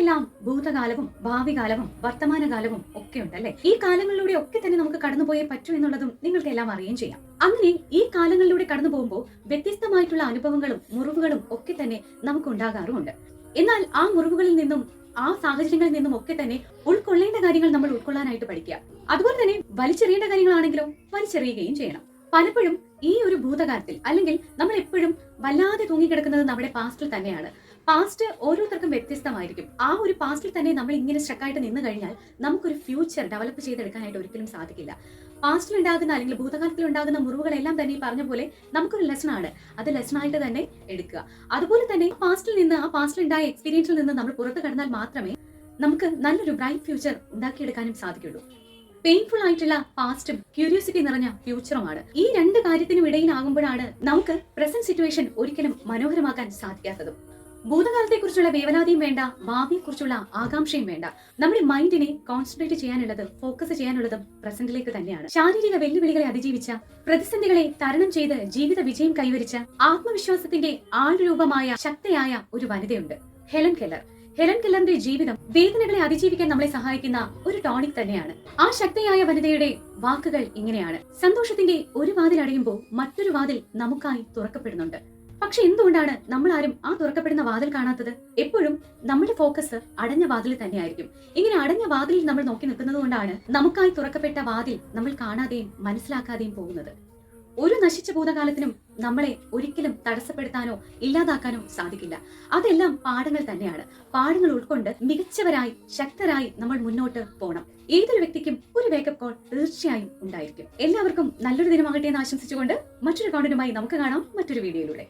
നമുക്കെല്ലാം ഭൂതകാലവും ഭാവികാലവും വർത്തമാനകാലവും ഒക്കെ ഉണ്ടല്ലേ. ഈ കാലങ്ങളിലൂടെ ഒക്കെ തന്നെ നമുക്ക് കടന്നുപോയേ പറ്റൂ എന്നുള്ളതും നിങ്ങൾക്ക് എല്ലാം അറിയുകയും ചെയ്യാം. അങ്ങനെ ഈ കാലങ്ങളിലൂടെ കടന്നു പോകുമ്പോൾ വ്യത്യസ്തമായിട്ടുള്ള അനുഭവങ്ങളും മുറിവുകളും ഒക്കെ തന്നെ നമുക്ക് ഉണ്ടാകാറുമുണ്ട്. എന്നാൽ ആ മുറിവുകളിൽ നിന്നും ആ സാഹചര്യങ്ങളിൽ നിന്നും ഒക്കെ തന്നെ ഉൾക്കൊള്ളേണ്ട കാര്യങ്ങൾ നമ്മൾ ഉൾക്കൊള്ളാനായിട്ട് പഠിക്കുക. അതുപോലെ തന്നെ വലിച്ചെറിയേണ്ട കാര്യങ്ങളാണെങ്കിലോ വലിച്ചെറിയുകയും ചെയ്യണം. പലപ്പോഴും ഈ ഒരു ഭൂതകാലത്തിൽ അല്ലെങ്കിൽ നമ്മൾ എപ്പോഴും വല്ലാതെ തൂങ്ങിക്കിടക്കുന്നത് നമ്മുടെ പാസ്റ്റിൽ തന്നെയാണ്. പാസ്റ്റ് ഓരോരുത്തർക്കും വ്യത്യസ്തമായിരിക്കും. ആ ഒരു പാസ്റ്റിൽ തന്നെ നമ്മൾ ഇങ്ങനെ സ്റ്റക്കായിട്ട് നിന്ന് കഴിഞ്ഞാൽ നമുക്കൊരു ഫ്യൂച്ചർ ഡെവലപ്പ് ചെയ്തെടുക്കാനായിട്ട് ഒരിക്കലും സാധിക്കില്ല. പാസ്റ്റിൽ ഉണ്ടാകുന്ന അല്ലെങ്കിൽ ഭൂതകാലത്തിൽ ഉണ്ടാകുന്ന മുറിവുകളെല്ലാം തന്നെ ഈ പറഞ്ഞ പോലെ നമുക്കൊരു ലെസൺ ആണ്. അത് ലെസണായിട്ട് തന്നെ എടുക്കുക. അതുപോലെ തന്നെ പാസ്റ്റിൽ നിന്ന് ആ പാസ്റ്റിൽ ഉണ്ടായ എക്സ്പീരിയൻസിൽ നിന്ന് നമ്മൾ പുറത്തു കടന്നാൽ മാത്രമേ നമുക്ക് നല്ലൊരു ബ്രൈറ്റ് ഫ്യൂച്ചർ ഉണ്ടാക്കിയെടുക്കാനും സാധിക്കുള്ളൂ. പെയിൻഫുൾ ആയിട്ടുള്ള പാസ്റ്റും ക്യൂരിയോസിറ്റി നിറഞ്ഞ ഫ്യൂച്ചറുമാണ്. ഈ രണ്ട് കാര്യത്തിനും ഇടയിലാകുമ്പോഴാണ് നമുക്ക് പ്രസന്റ് സിറ്റുവേഷൻ ഒരിക്കലും മനോഹരമാക്കാൻ സാധിക്കാത്തതും. ഭൂതകാലത്തെക്കുറിച്ചുള്ള വേവലാതിയും വേണ്ട, ഭാവിയെക്കുറിച്ചുള്ള ആകാംക്ഷയും വേണ്ട. നമ്മുടെ മൈൻഡിനെ കോൺസെൻട്രേറ്റ് ചെയ്യാനുള്ളത്, ഫോക്കസ് ചെയ്യാനുള്ളതും പ്രസന്റിലേക്ക് തന്നെയാണ്. ശാരീരിക വെല്ലുവിളികളെ അതിജീവിച്ച, പ്രതിസന്ധികളെ തരണം ചെയ്ത് ജീവിത വിജയം കൈവരിച്ച, ആത്മവിശ്വാസത്തിന്റെ ആൾരൂപമായ ശക്തിയായ ഒരു വനിതയുണ്ട്, ഹെലൻ കെല്ലർ. ഹെലൻ കെല്ലറിന്റെ ജീവിതം വേദനകളെ അതിജീവിക്കാൻ നമ്മളെ സഹായിക്കുന്ന ഒരു ടോണിക് തന്നെയാണ്. ആ ശക്തിയായ വനിതയുടെ വാക്കുകൾ ഇങ്ങനെയാണ്: സന്തോഷത്തിന്റെ ഒരു വാതിൽ അടയുമ്പോൾ മറ്റൊരു വാതിൽ നമുക്കായി തുറക്കപ്പെടുന്നുണ്ട്. പക്ഷെ എന്തുകൊണ്ടാണ് നമ്മൾ ആരും ആ തുറക്കപ്പെടുന്ന വാതിൽ കാണാത്തത്? എപ്പോഴും നമ്മുടെ ഫോക്കസ് അടഞ്ഞ വാതിൽ തന്നെയായിരിക്കും. ഇങ്ങനെ അടഞ്ഞ വാതിലിൽ നമ്മൾ നോക്കി നിൽക്കുന്നത് കൊണ്ടാണ് നമുക്കായി തുറക്കപ്പെട്ട വാതിൽ നമ്മൾ കാണാതെയും മനസ്സിലാക്കാതെയും പോകുന്നത്. ഒരു നശിച്ച ഭൂതകാലത്തിനും നമ്മളെ ഒരിക്കലും തടസ്സപ്പെടുത്താനോ ഇല്ലാതാക്കാനോ സാധിക്കില്ല. അതെല്ലാം പാഠങ്ങൾ തന്നെയാണ്. പാഠങ്ങൾ ഉൾക്കൊണ്ട് മികച്ചവരായി, ശക്തരായി നമ്മൾ മുന്നോട്ട് പോകണം. ഏതൊരു വ്യക്തിക്കും ഒരു വേക്കപ്പ് കോൾ തീർച്ചയായും ഉണ്ടായിരിക്കും. എല്ലാവർക്കും നല്ലൊരു ദിനമാകട്ടെ എന്ന് ആശംസിച്ചുകൊണ്ട് മറ്റൊരു കോണ്ടന്റുമായി നമുക്ക് കാണാം മറ്റൊരു വീഡിയോയിലൂടെ.